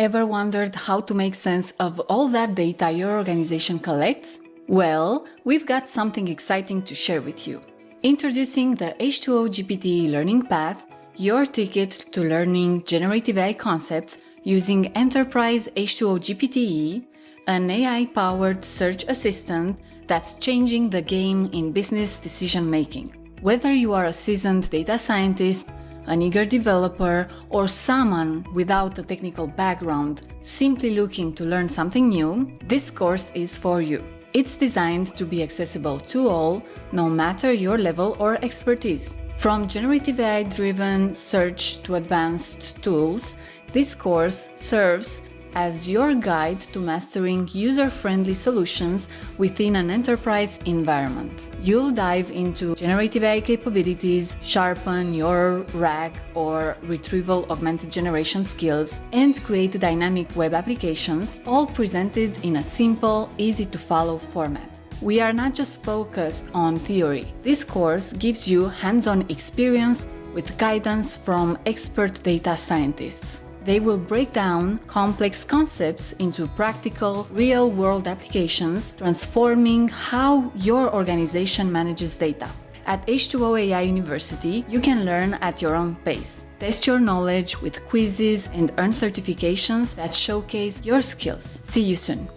Ever wondered how to make sense of all that data your organization collects? Well, we've got something exciting to share with you. Introducing the H2O GPTe Learning Path, your ticket to learning generative AI concepts using Enterprise H2O GPTe, an AI-powered search assistant that's changing the game in business decision-making. Whether you are a seasoned data scientist, an eager developer, or someone without a technical background simply looking to learn something new, this course is for you. It's designed to be accessible to all, no matter your level or expertise. From generative AI-driven search to advanced tools, this course serves as your guide to mastering user-friendly solutions within an enterprise environment. You'll dive into generative AI capabilities, sharpen your RAG or Retrieval-Augmented Generation skills, and create dynamic web applications, all presented in a simple, easy-to-follow format. We are not just focused on theory. This course gives you hands-on experience with guidance from expert data scientists. They will break down complex concepts into practical, real-world applications, transforming how your organization manages data. At H2O AI University, you can learn at your own pace. Test your knowledge with quizzes and earn certifications that showcase your skills. See you soon!